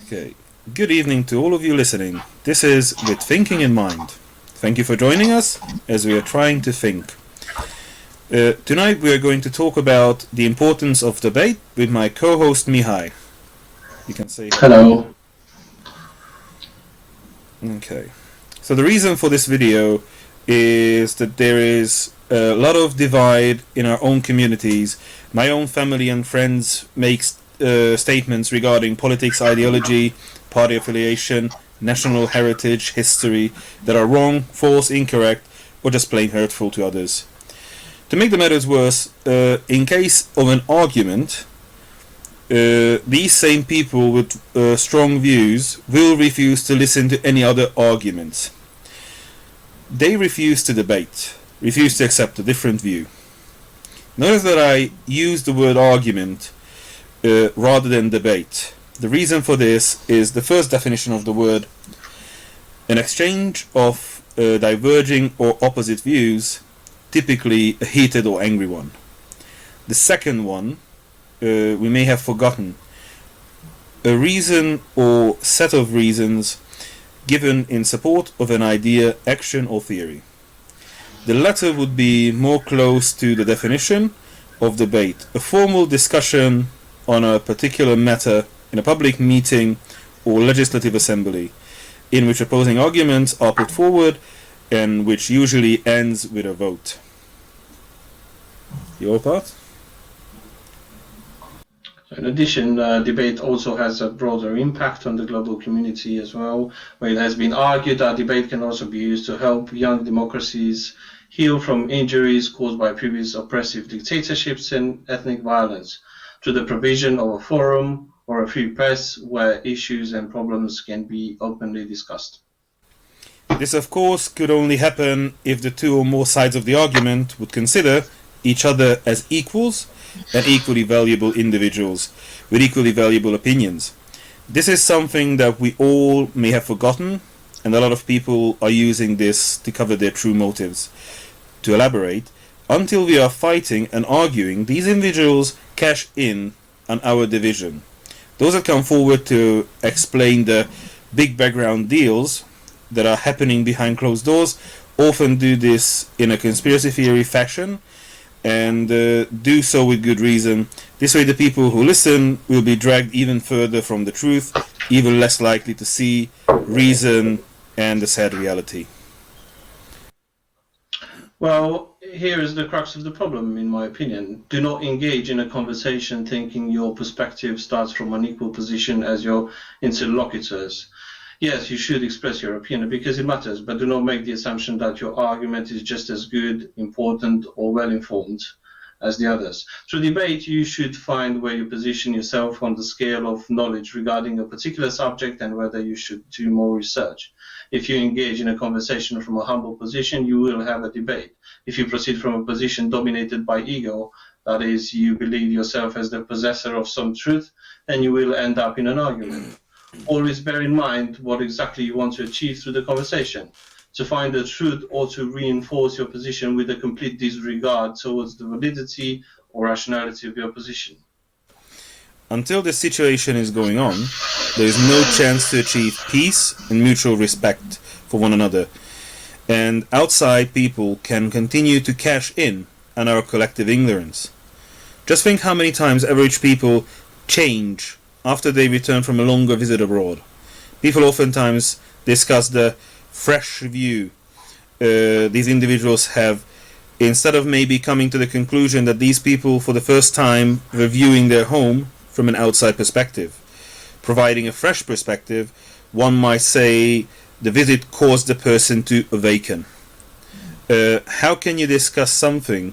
Okay. Good evening to all of you listening. This is With Thinking in Mind. Thank you for joining us as we are trying to think. Tonight we are going to talk about the importance of debate with my co-host Mihai. You can say hello. Hello. Okay. So the reason for this video is that there is a lot of divide in our own communities. My own family and friends make statements regarding politics, ideology, party affiliation, national heritage, history that are wrong, false, incorrect, or just plain hurtful to others. To make the matters worse, in case of an argument, these same people with strong views will refuse to listen to any other arguments. They refuse to debate, refuse to accept a different view. Notice that I use the word argument rather than debate. The reason for this is the first definition of the word: an exchange of diverging or opposite views, typically a heated or angry one. The second one, we may have forgotten: a reason or set of reasons given in support of an idea, action, or theory. The latter would be more close to the definition of debate, a formal discussion on a particular matter in a public meeting or legislative assembly, in which opposing arguments are put forward and which usually ends with a vote. Your part? In addition, debate also has a broader impact on the global community as well, where it has been argued that debate can also be used to help young democracies heal from injuries caused by previous oppressive dictatorships and ethnic violence, through the provision of a forum or a free press where issues and problems can be openly discussed. This, of course, could only happen if the two or more sides of the argument would consider each other as equals and equally valuable individuals with equally valuable opinions. This is something that we all may have forgotten, and a lot of people are using this to cover their true motives. To elaborate, until we are fighting and arguing, these individuals cash in on our division. Those that come forward to explain the big background deals that are happening behind closed doors often do this in a conspiracy theory fashion, and do so with good reason. This way the people who listen will be dragged even further from the truth, even less likely to see, reason, and the sad reality. Well, here is the crux of the problem, in my opinion. Do not engage in a conversation thinking your perspective starts from an equal position as your interlocutors. Yes, you should express your opinion because it matters, but do not make the assumption that your argument is just as good, important, or well-informed as the others. Through debate, you should find where you position yourself on the scale of knowledge regarding a particular subject and whether you should do more research. If you engage in a conversation from a humble position, you will have a debate. If you proceed from a position dominated by ego, that is, you believe yourself as the possessor of some truth, then you will end up in an argument. Always bear in mind what exactly you want to achieve through the conversation. To find the truth or to reinforce your position with a complete disregard towards the validity or rationality of your position. Until this situation is going on, there is no chance to achieve peace and mutual respect for one another, and outside people can continue to cash in on our collective ignorance. Just think how many times average people change after they return from a longer visit abroad. People oftentimes discuss the fresh view these individuals have, instead of maybe coming to the conclusion that these people for the first time were viewing their home from an outside perspective. Providing a fresh perspective, one might say the visit caused the person to awaken. How can you discuss something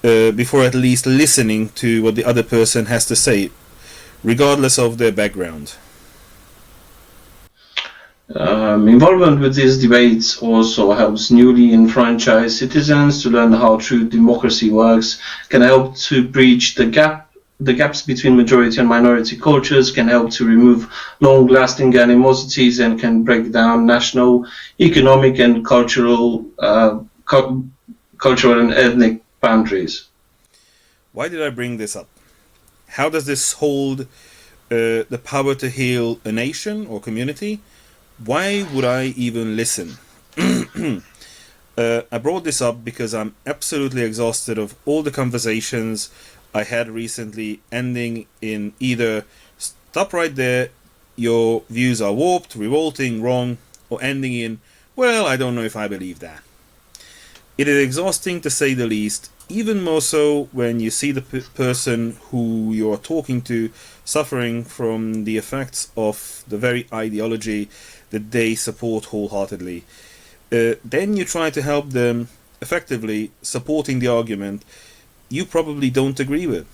before at least listening to what the other person has to say, regardless of their background? Involvement with these debates also helps newly enfranchised citizens to learn how true democracy works, can help to bridge the gaps between majority and minority cultures, can help to remove long-lasting animosities, and can break down national, economic, and cultural and ethnic boundaries. Why did I bring this up? How does this hold the power to heal a nation or community, why would I even listen? I brought this up because I'm absolutely exhausted of all the conversations I had recently ending in either stop right there, your views are warped, revolting, wrong, or ending in, well, I don't know if I believe that. It is exhausting to say the least, even more so when you see the person who you are talking to suffering from the effects of the very ideology that they support wholeheartedly. Then you try to help them effectively, supporting the argument you probably don't agree with.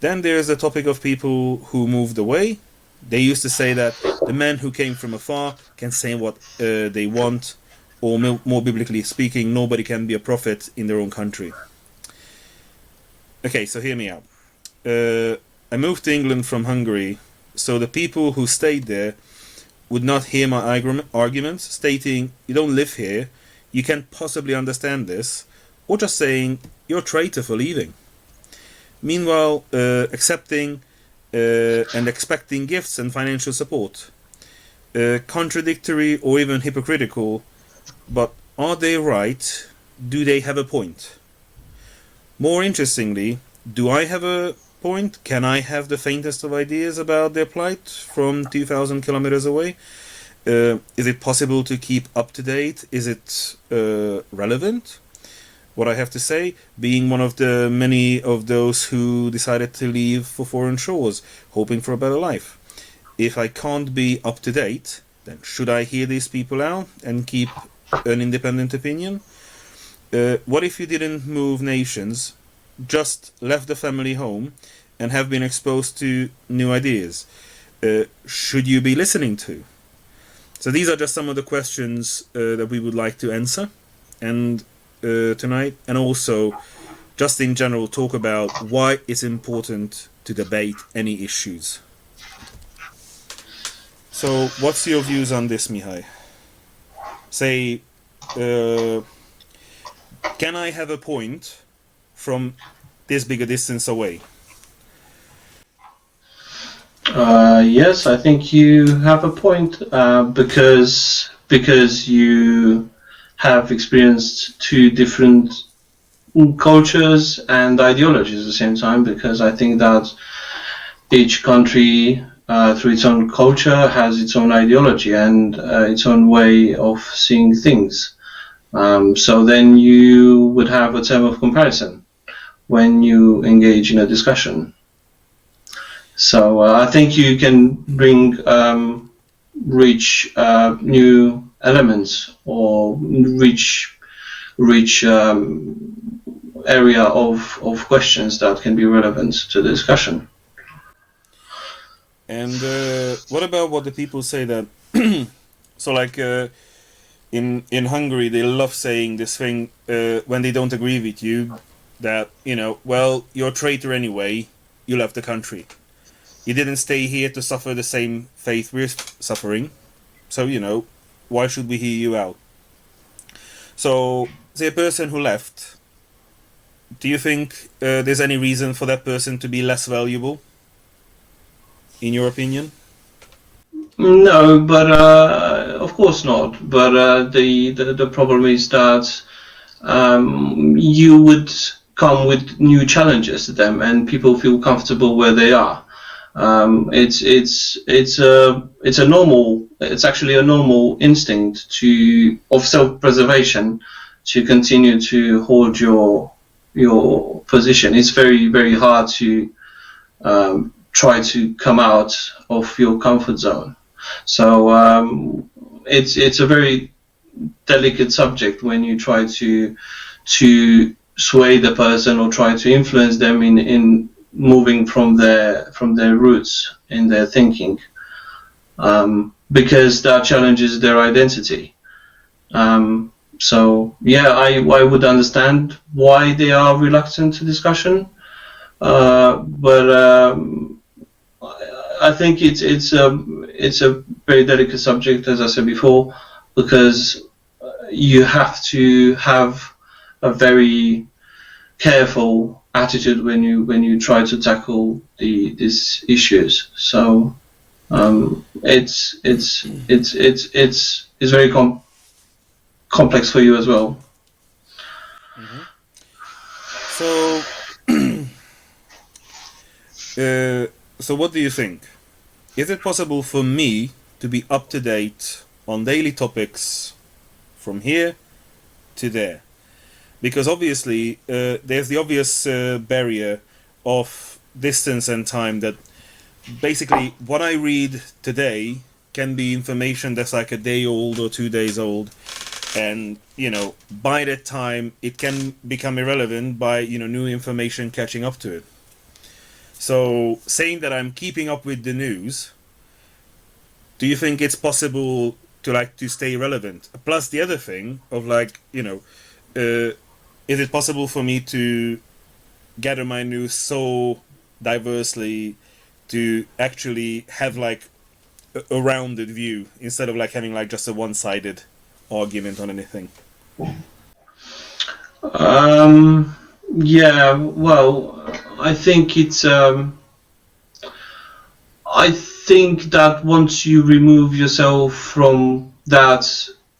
Then there's the topic of people who moved away. They used to say that the men who came from afar can say what they want, or more biblically speaking, nobody can be a prophet in their own country. Okay, so hear me out. I moved to England from Hungary, so the people who stayed there would not hear my arguments, stating, you don't live here, you can't possibly understand this, or just saying, you're a traitor for leaving. Meanwhile, accepting and expecting gifts and financial support. Contradictory or even hypocritical, but are they right? Do they have a point? More interestingly, do I have a point? Can I have the faintest of ideas about their plight from 2,000 kilometers away? Is it possible to keep up to date? Is it relevant? What I have to say, being one of the many of those who decided to leave for foreign shores, hoping for a better life. If I can't be up to date, then should I hear these people out and keep an independent opinion? What if you didn't move nations, just left the family home, and have been exposed to new ideas? Should you be listening to? So these are just some of the questions that we would like to answer, and tonight, and also just in general talk about why it's important to debate any issues. So what's your views on this, Mihai? Say, can I have a point from this big a distance away? Yes, I think you have a point, because you have experienced two different cultures and ideologies at the same time, because I think that each country, through its own culture, has its own ideology and its own way of seeing things. So then you would have a term of comparison when you engage in a discussion. So I think you can bring reach new elements or reach area of questions that can be relevant to the discussion. And what about what the people say that so like in Hungary they love saying this thing when they don't agree with you, that, you know, well, you're a traitor anyway, you left the country. You didn't stay here to suffer the same fate we're suffering, so, you know, why should we hear you out? So, say a person who left, do you think there's any reason for that person to be less valuable, in your opinion? No, but of course not. But the problem is that you would come with new challenges to them, and people feel comfortable where they are. It's actually a normal instinct of self-preservation to continue to hold your position. It's very, very hard to try to come out of your comfort zone. So it's a very delicate subject when you try to sway the person or try to influence them in moving from their roots in their thinking, because that challenges their identity. So yeah, I would understand why they are reluctant to discussion, but I think it's a very delicate subject, as I said before, because you have to have a very careful attitude when you try to tackle these issues. So it's very complex for you as well. So, so what do you think? Is it possible for me to be up to date on daily topics from here to there? Because obviously, there's the obvious barrier of distance and time, that basically what I read today can be information that's like a day old or 2 days old. And, you know, by that time, it can become irrelevant by, you know, new information catching up to it. So, saying that I'm keeping up with the news, do you think it's possible to, like, to stay relevant? Plus the other thing of, like, you know, is it possible for me to gather my news so diversely to actually have, like, a rounded view instead of, like, having, like, just a one-sided argument on anything? Yeah, well, I think it's I think that once you remove yourself from that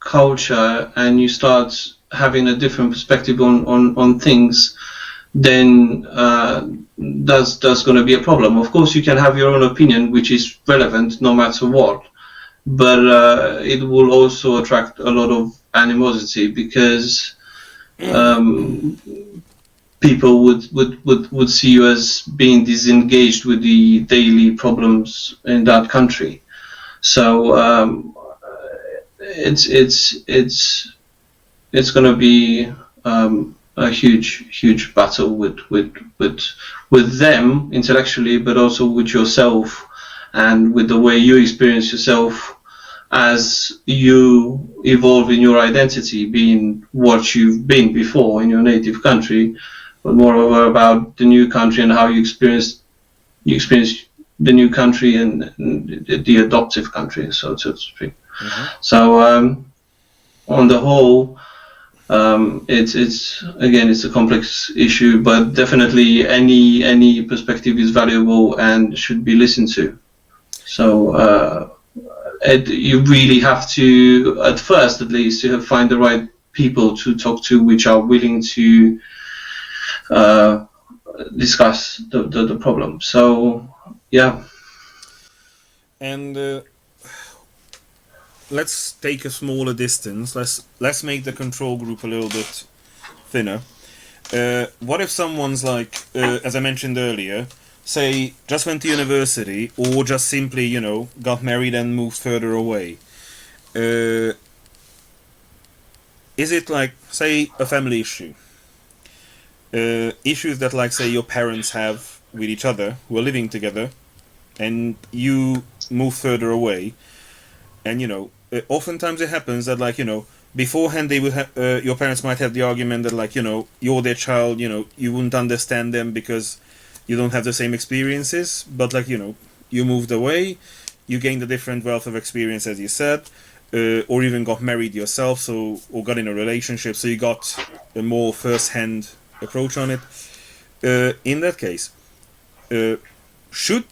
culture and you start having a different perspective on things, then that's going to be a problem. Of course, you can have your own opinion, which is relevant no matter what, but it will also attract a lot of animosity, because people would see you as being disengaged with the daily problems in that country. So it's going to be a huge battle with them intellectually, but also with yourself and with the way you experience yourself as you evolve in your identity, being what you've been before in your native country, but moreover about the new country and how you experience the new country and the adoptive country, so to speak. So on the whole, it's a complex issue, but definitely any perspective is valuable and should be listened to. So you really have to, at first at least, you have find the right people to talk to, which are willing to discuss the problem. So yeah. And let's take a smaller distance. Let's make the control group a little bit thinner. What if someone's like, as I mentioned earlier, say just went to university, or just simply, you know, got married and moved further away? Is it like, say, a family issue? Issues that, like, say, your parents have with each other, who are living together, and you move further away, and, you know, oftentimes it happens that, like, you know, beforehand they would your parents might have the argument that, like, you know, you're their child, you know, you wouldn't understand them because you don't have the same experiences, but, like, you know, you moved away, you gained a different wealth of experience, as you said, or even got married yourself, so, or got in a relationship, so you got a more first-hand approach on it. In that case, should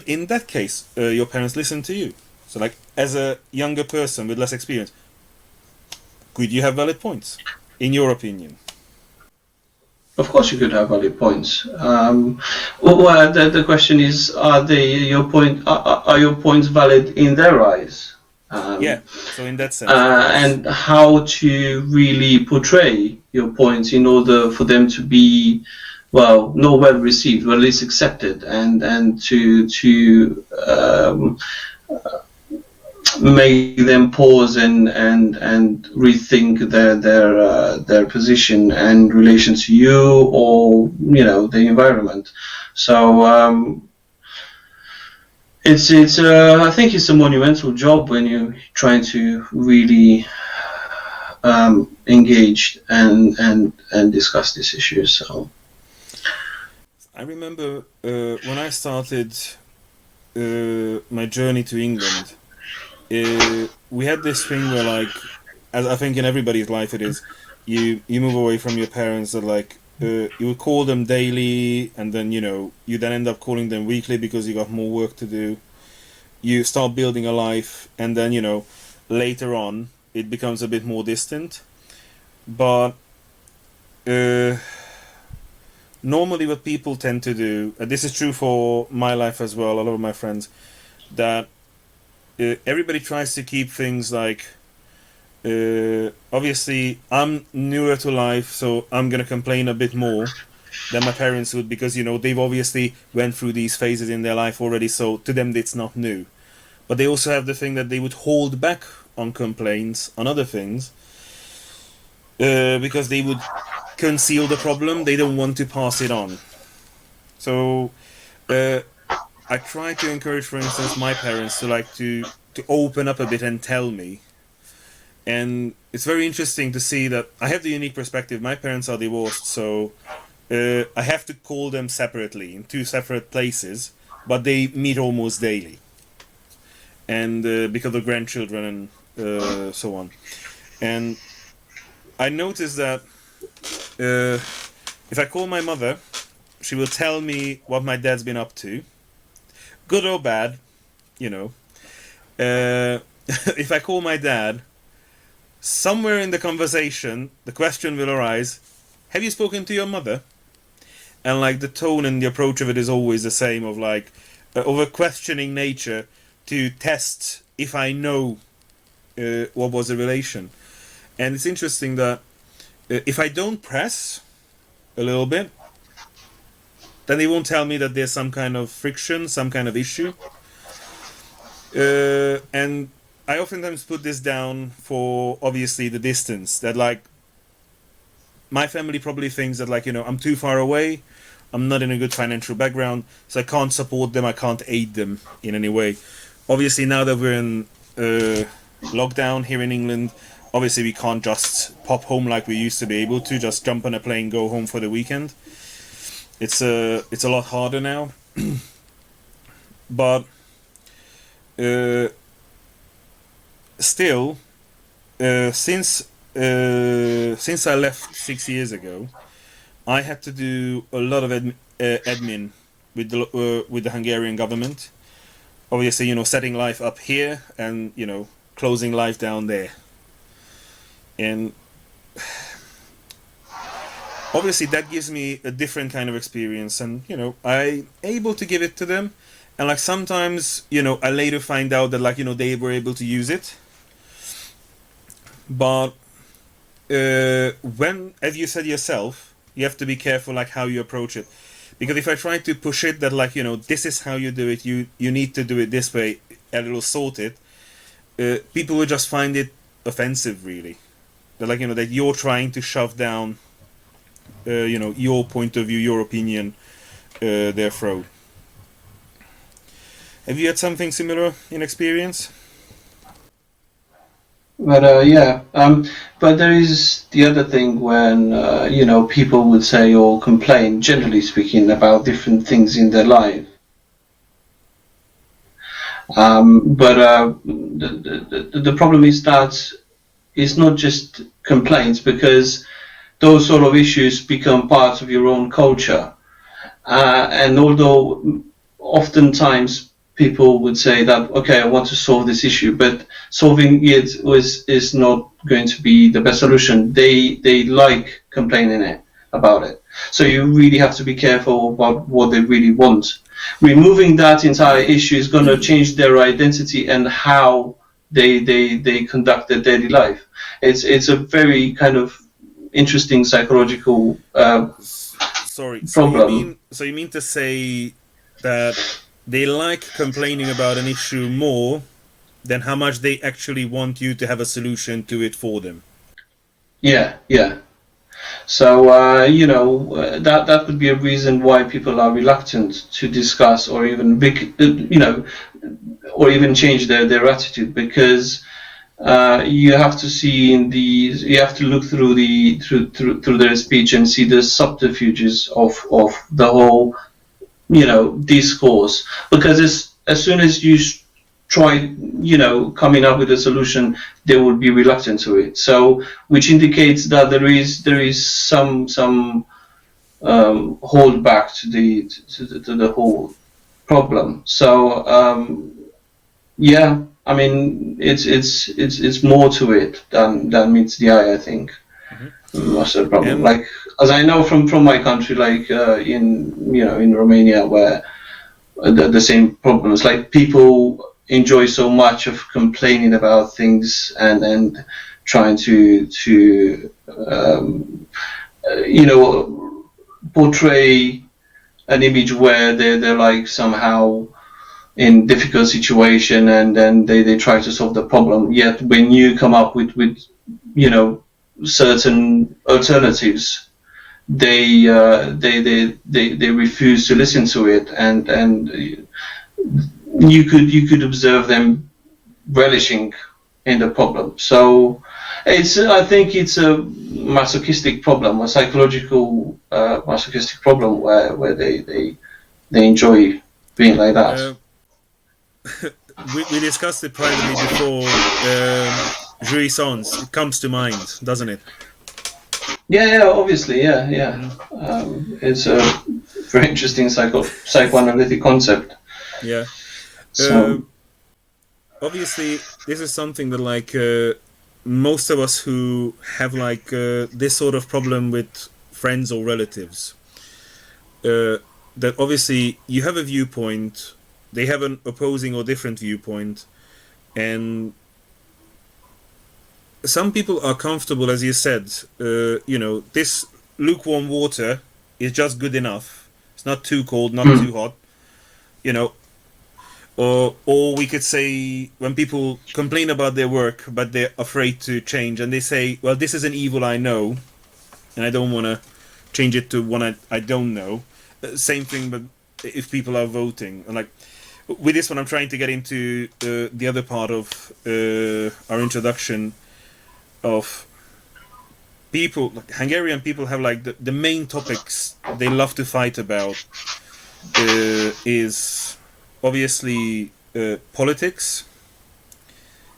in that case your parents listen to you? So, like, as a younger person with less experience, could you have valid points, in your opinion? Of course, you could have valid points. Well, the question is, are your points valid in their eyes? Yeah. So in that sense, and how to really portray your points in order for them to be, well, not well received, but at least accepted, and to make them pause and rethink their position and relation to you, or, you know, the environment. So I think it's a monumental job when you're trying to really engage and discuss these issues. So I remember when I started my journey to England, we had this thing where, like, as I think in everybody's life it is, you move away from your parents, that, like, you would call them daily, and then you then end up calling them weekly because you got more work to do. You start building a life, and then later on it becomes a bit more distant. But normally what people tend to do, and this is true for my life as well, a lot of my friends, that everybody tries to keep things like, obviously I'm newer to life, so I'm gonna complain a bit more than my parents would, because they've obviously went through these phases in their life already, so to them it's not new. But they also have the thing that they would hold back on complaints on other things, because they would conceal the problem. They don't want to pass it on. So I try to encourage, for instance, my parents to open up a bit and tell me. And it's very interesting to see that I have the unique perspective. My parents are divorced, so I have to call them separately in two separate places, but they meet almost daily. And because of grandchildren and so on. And I noticed that if I call my mother, she will tell me what my dad's been up to, good or bad, If I call my dad, somewhere in the conversation, the question will arise, have you spoken to your mother? And the tone and the approach of it is always the same, of of a questioning nature to test if I know what was the relation. And it's interesting that if I don't press a little bit, then they won't tell me that there's some kind of friction, some kind of issue. And I oftentimes put this down for, obviously, the distance. That, my family probably thinks that, I'm too far away, I'm not in a good financial background, so I can't support them, I can't aid them in any way. Obviously, now that we're in lockdown here in England, obviously we can't just pop home like we used to be able to, just jump on a plane, go home for the weekend. It's a lot harder now. But still, since I left 6 years ago, I had to do a lot of admin with the Hungarian government. Obviously, setting life up here and closing life down there. And obviously that gives me a different kind of experience, and I'm able to give it to them. And sometimes I later find out that they were able to use it. But when, as you said yourself, you have to be careful how you approach it, because if I try to push it that this is how you do it, you need to do it this way, and it'll sort it, people will just find it offensive, really. That that you're trying to shove down your point of view, your opinion, their throat. Have you had something similar in experience? But yeah, but there is the other thing when people would say or complain, generally speaking, about different things in their life. But the problem is that it's not just complaints, because those sort of issues become part of your own culture. And although oftentimes people would say that, okay, I want to solve this issue, but solving it is not going to be the best solution. They like complaining about it. So you really have to be careful about what they really want. Removing that entire issue is going to change their identity and how they conduct their daily life. It's a very kind of interesting psychological problem. So you mean to say that they like complaining about an issue more than how much they actually want you to have a solution to it for them? Yeah. So that could be a reason why people are reluctant to discuss or even or even change their attitude, because you have to see you have to look through their speech and see the subterfuges of the whole discourse, because as soon as you try coming up with a solution, they will be reluctant to it. So which indicates that there is some hold back to the whole problem. So yeah, I mean, it's more to it than meets the eye, I think. Most of the problem. And- Like, as I know from my country, like in Romania, where the same problems, like people enjoy so much of complaining about things and trying to portray an image where they're like somehow in difficult situation, and then they try to solve the problem. Yet when you come up with certain alternatives, they refuse to listen to it, and you could observe them relishing in the problem. So I think it's a masochistic problem, a psychological masochistic problem where they enjoy being like that. We discussed it privately before. Jouissance, it comes to mind, doesn't it? Yeah, obviously, yeah. It's a very interesting psychoanalytic concept. Yeah. So Obviously, this is something that like most of us who have like this sort of problem with friends or relatives, that obviously you have a viewpoint, they have an opposing or different viewpoint, and some people are comfortable, as you said, this lukewarm water is just good enough. It's not too cold, not too hot, or we could say when people complain about their work but they're afraid to change, and they say, well, this is an evil I know and I don't want to change it to one I don't know. Same thing, but if people are voting, and like with this one I'm trying to get into the other part of our introduction of people. Like, Hungarian people have like the main topics they love to fight about is obviously politics,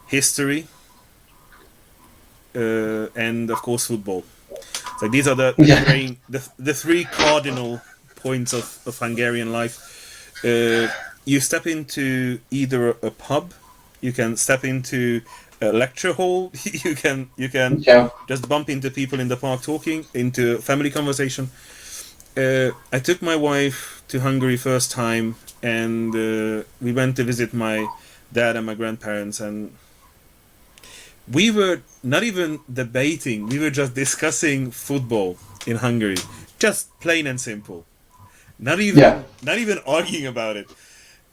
history, and of course football. So these are the three cardinal points of Hungarian life. You step into either a pub, you can step into a lecture hall, you can just bump into people in the park talking, into family conversation. I took my wife to Hungary first time, and we went to visit my dad and my grandparents, and we were not even debating, we were just discussing football in Hungary, just plain and simple, not even arguing about it.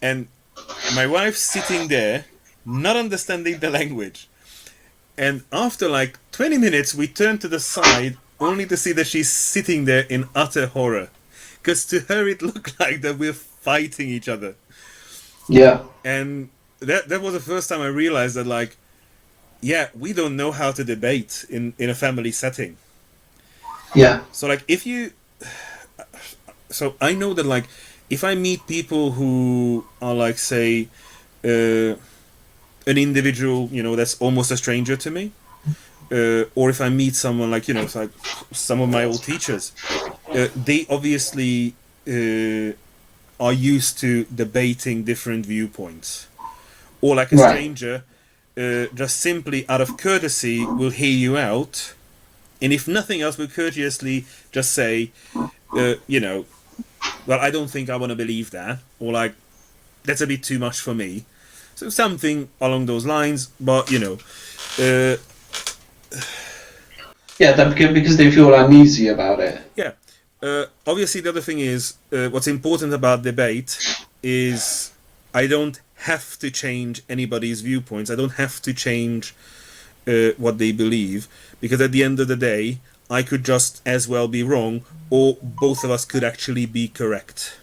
And my wife's sitting there not understanding the language, and after like 20 minutes we turned to the side only to see that she's sitting there in utter horror, because to her it looked like that we're fighting each other. yeah, And that was the first time I realized that, like, yeah, we don't know how to debate in a family setting. yeah, So like so I know that like if I meet people who are like, say, an individual, that's almost a stranger to me, or if I meet someone like, it's like some of my old teachers, they obviously are used to debating different viewpoints, or like a Right. stranger just simply out of courtesy will hear you out, and if nothing else will courteously just say, well, I don't think I want to believe that, or like, that's a bit too much for me. So something along those lines, but yeah. That because they feel uneasy about it. yeah. Obviously, the other thing is, what's important about debate is I don't have to change anybody's viewpoints. I don't have to change what they believe, because at the end of the day, I could just as well be wrong, or both of us could actually be correct.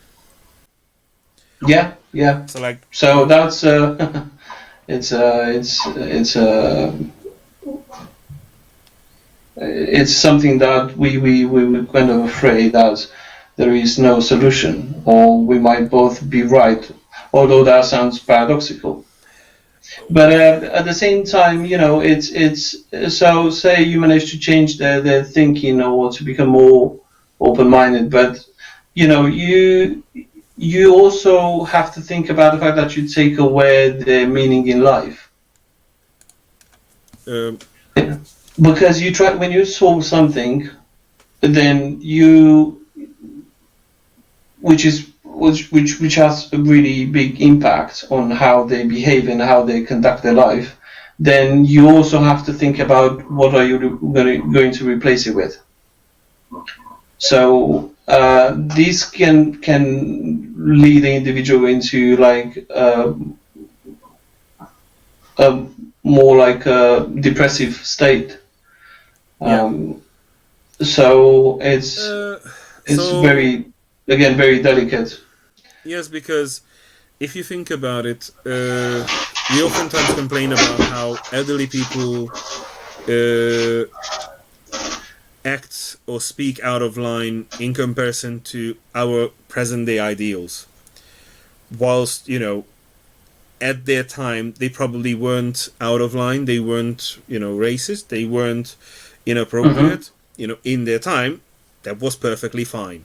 Yeah, yeah. So like, So that's it's something that we were kind of afraid that there is no solution, or we might both be right, although that sounds paradoxical. But at the same time, it's so say you manage to change their thinking, or to become more open-minded, but you also have to think about the fact that you take away the meaning in life. Because you try, when you solve something, then which has a really big impact on how they behave and how they conduct their life, then you also have to think about what are you going to replace it with. So this can lead the individual into like a more like a depressive state. So it's very, again, very delicate. Yes, because if you think about it, we oftentimes complain about how elderly people act or speak out of line in comparison to our present-day ideals. Whilst, at their time, they probably weren't out of line, they weren't, racist, they weren't inappropriate. In their time, that was perfectly fine.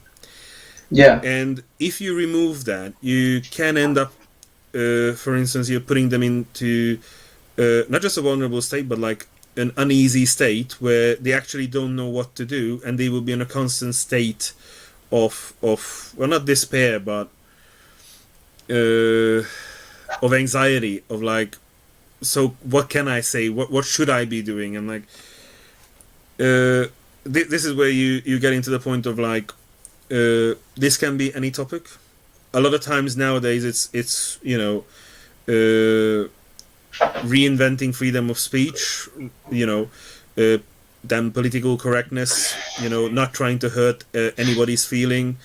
Yeah. And if you remove that, you can end up, for instance, you're putting them into not just a vulnerable state, but like an uneasy state where they actually don't know what to do, and they will be in a constant state of well, not despair, but of anxiety, of like, so what can I say? What should I be doing? And like, this is where you get into the point of like, this can be any topic. A lot of times nowadays it's reinventing freedom of speech, then political correctness, not trying to hurt anybody's feeling,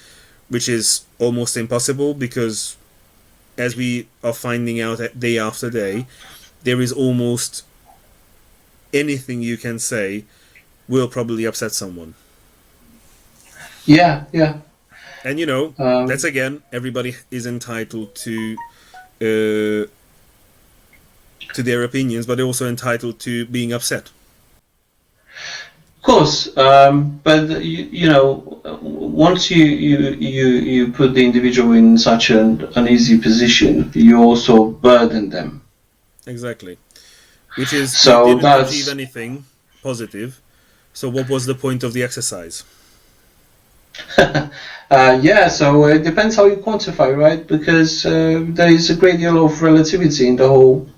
which is almost impossible because, as we are finding out day after day, there is almost anything you can say will probably upset someone. Yeah. And that's again, everybody is entitled to their opinions, but they're also entitled to being upset. Of course, but once you put the individual in such an uneasy position, you also burden them. Exactly, which is so you didn't achieve anything positive. So what was the point of the exercise? Yeah, so it depends how you quantify, right? Because there is a great deal of relativity in the whole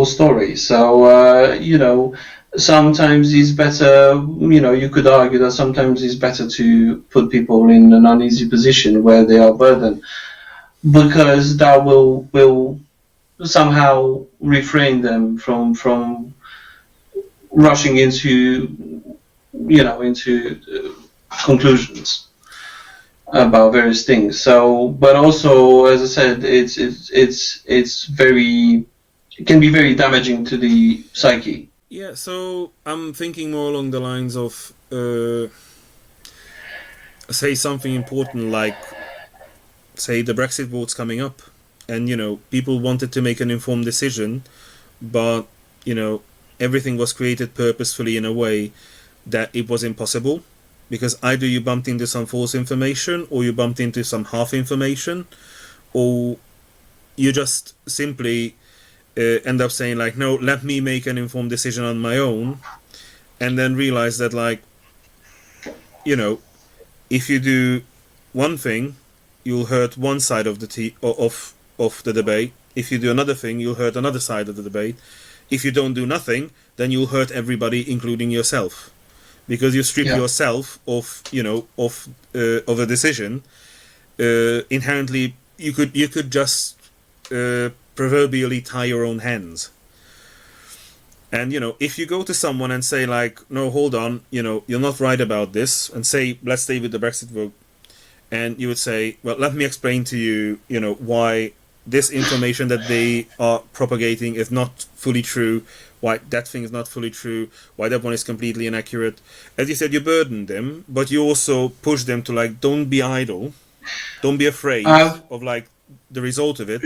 story. So sometimes it's better. You could argue that sometimes it's better to put people in an uneasy position where they are burdened, because that will somehow refrain them from rushing into conclusions about various things. So, but also, as I said, it can be very damaging to the psyche. Yeah, so I'm thinking more along the lines of say something important like, say, the Brexit vote's coming up, and people wanted to make an informed decision, but everything was created purposefully in a way that it was impossible, because either you bumped into some false information, or you bumped into some half information, or you just simply end up saying like, no, let me make an informed decision on my own, and then realize that like, if you do one thing, you'll hurt one side of the of the debate. If you do another thing, you'll hurt another side of the debate. If you don't do nothing, then you'll hurt everybody, including yourself, because you strip yourself of of a decision. Inherently, you could just proverbially tie your own hands. And if you go to someone and say like, no, hold on, you're not right about this, and say, let's stay with the Brexit vote, and you would say, well, let me explain to you, why this information that they are propagating is not fully true, why that thing is not fully true, why that one is completely inaccurate. As you said, you burden them, but you also push them to like, don't be idle, don't be afraid of like the result of it.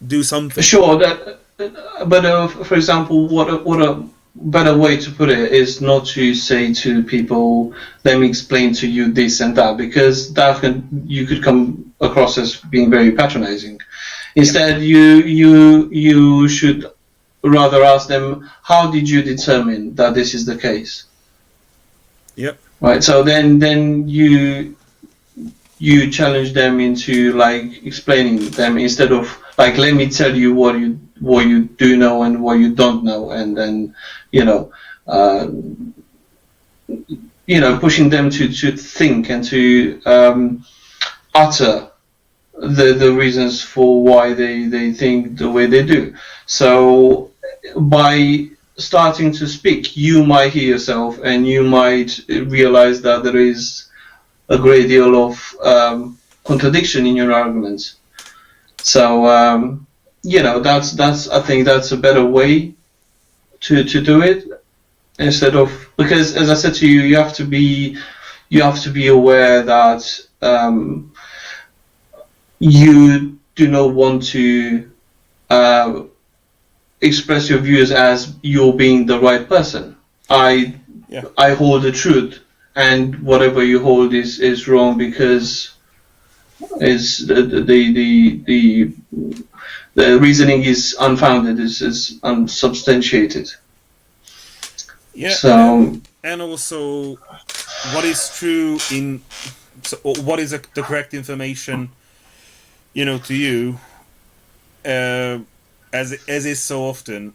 Do something. Sure, but for example, what better way to put it is not to say to people, let me explain to you this and that, because you could come across as being very patronizing. Instead, you should rather ask them, how did you determine that this is the case? Yep. Right. So then you challenge them into like explaining them, instead of like, let me tell you what you do know and what you don't know, and then pushing them to think and to utter the reasons for why they think the way they do. So by starting to speak, you might hear yourself and you might realize that there is a great deal of contradiction in your arguments. So that's I think that's a better way to do it, instead of, because as I said to you, you have to be aware that you do not want to express your views as you're being the right person. I hold the truth, and whatever you hold is wrong, because is the reasoning is unfounded, is unsubstantiated. Yeah. So, and also, what is true what is the correct information, to you, as is so often,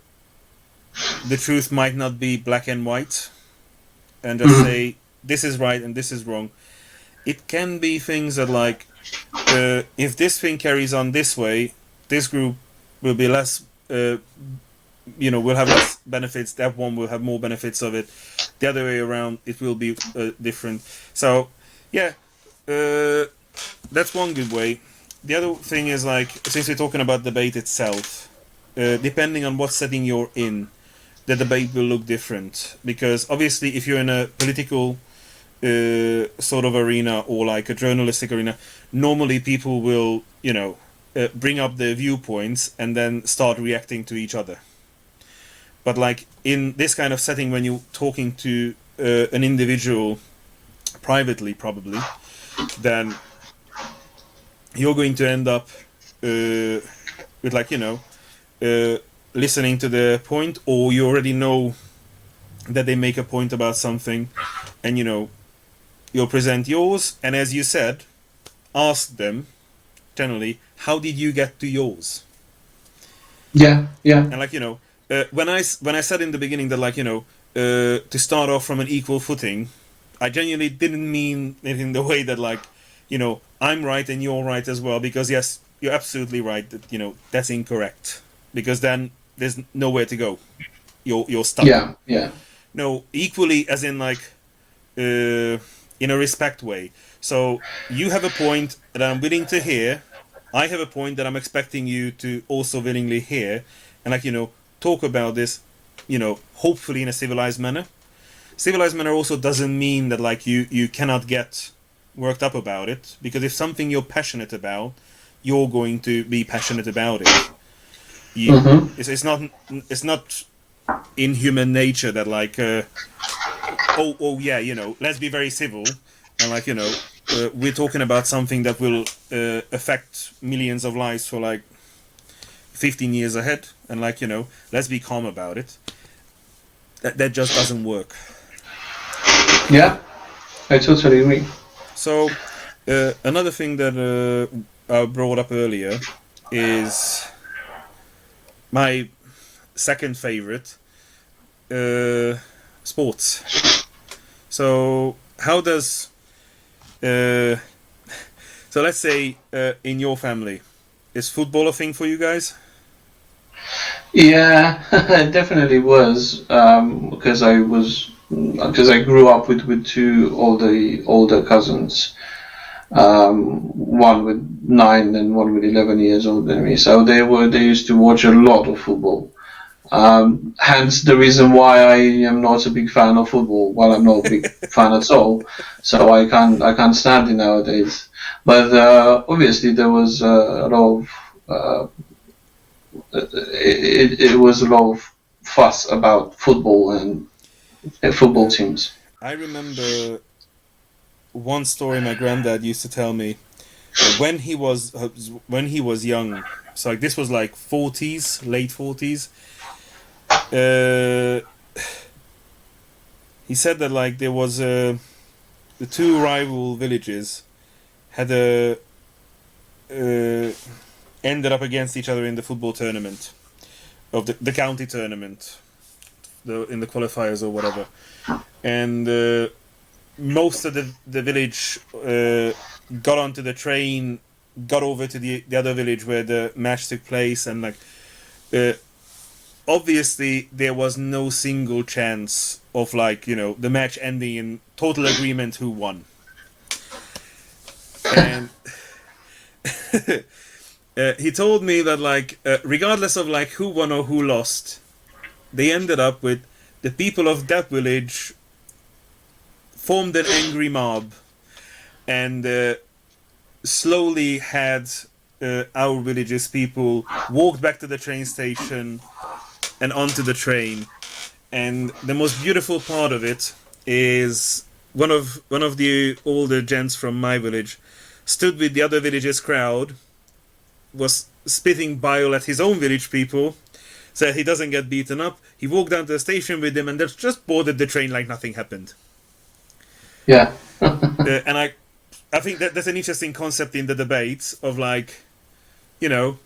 the truth might not be black and white, and just say this is right and this is wrong. It can be things that, like, if this thing carries on this way, this group will be less, will have less benefits. That one will have more benefits of it. The other way around, it will be different. So, yeah, that's one good way. The other thing is, like, since we're talking about debate itself, depending on what setting you're in, the debate will look different. Because obviously, if you're in a political sort of arena, or like a journalistic arena, normally people will, bring up their viewpoints and then start reacting to each other. But like in this kind of setting, when you're talking to an individual privately, probably, then you're going to end up with, like, listening to the point, or you already know that they make a point about something, and you'll present yours, and as you said, ask them generally, how did you get to yours? Yeah. And like, when I said in the beginning that, like, to start off from an equal footing, I genuinely didn't mean it in the way that, like, I'm right and you're right as well, because yes, you're absolutely right that, that's incorrect, because then there's nowhere to go. You're stuck. Yeah. No, equally, as in, like, in a respect way. So you have a point that I'm willing to hear. I have a point that I'm expecting you to also willingly hear, and, like, talk about this, hopefully in a civilized manner. Civilized manner also doesn't mean that, like, you cannot get worked up about it, because if something you're passionate about, you're going to be passionate about it. It's not in human nature that, like, let's be very civil, and, like, we're talking about something that will affect millions of lives for, like, 15 years ahead, and, like, let's be calm about it. That just doesn't work. Yeah, I totally agree. So, another thing that I brought up earlier is my second favorite, sports. So, how does... so let's say in your family, is football a thing for you guys? Yeah, it definitely was, because I grew up with two older cousins, one with 9 and one with 11 years older than me. So they used to watch a lot of football. Hence the reason why I am not a big fan of football. Well, I'm not a big fan at all, so I can't stand it nowadays. But obviously there was a lot of it was a lot of fuss about football and football teams. I remember one story my granddad used to tell me when he was young. So like this was like 40s, late 40s. He said that like there was the two rival villages had ended up against each other in the football tournament of the county tournament, in the qualifiers or whatever, and most of the village got onto the train, got over to the other village where the match took place, and like obviously there was no single chance of like the match ending in total agreement who won. And he told me that like regardless of like who won or who lost, they ended up with the people of that village formed an angry mob and slowly had our village's people walked back to the train station and onto the train. And the most beautiful part of it is one of the older gents from my village stood with the other village's crowd, was spitting bile at his own village people, so he doesn't get beaten up. He walked down to the station with them and just boarded the train like nothing happened. Yeah. And I think that's an interesting concept in the debate of like, well,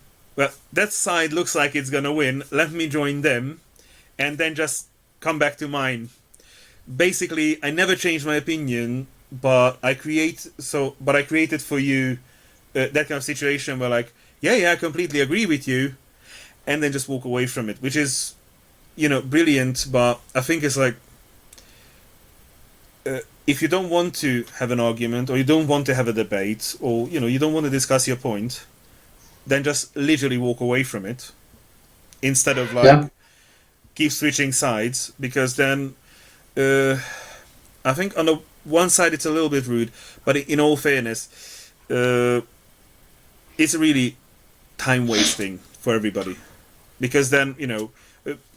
that side looks like it's gonna win, let me join them, and then just come back to mine. Basically, I never changed my opinion, but I created for you that kind of situation where like, yeah, I completely agree with you, and then just walk away from it, which is, brilliant. But I think it's like, if you don't want to have an argument, or you don't want to have a debate, or you don't want to discuss your point, then just literally walk away from it, instead of like keep switching sides, because then I think on the one side it's a little bit rude, but in all fairness, it's really time wasting for everybody, because then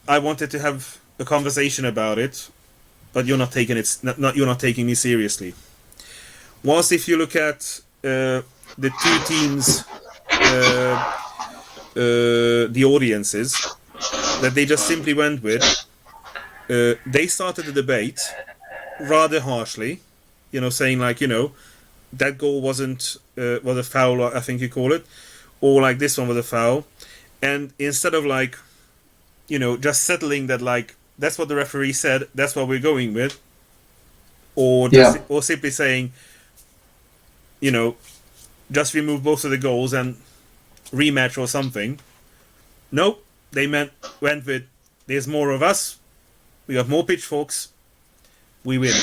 I wanted to have a conversation about it, but you're not taking you're not taking me seriously. Whilst if you look at the two teams, the audiences that they just simply went with, they started the debate rather harshly, saying like that goal was a foul, I think you call it, or like this one was a foul, and instead of like just settling that like that's what the referee said, that's what we're going with, or simply saying just remove both of the goals and rematch or something. Nope, they went with there's more of us, we got more pitchforks, we win.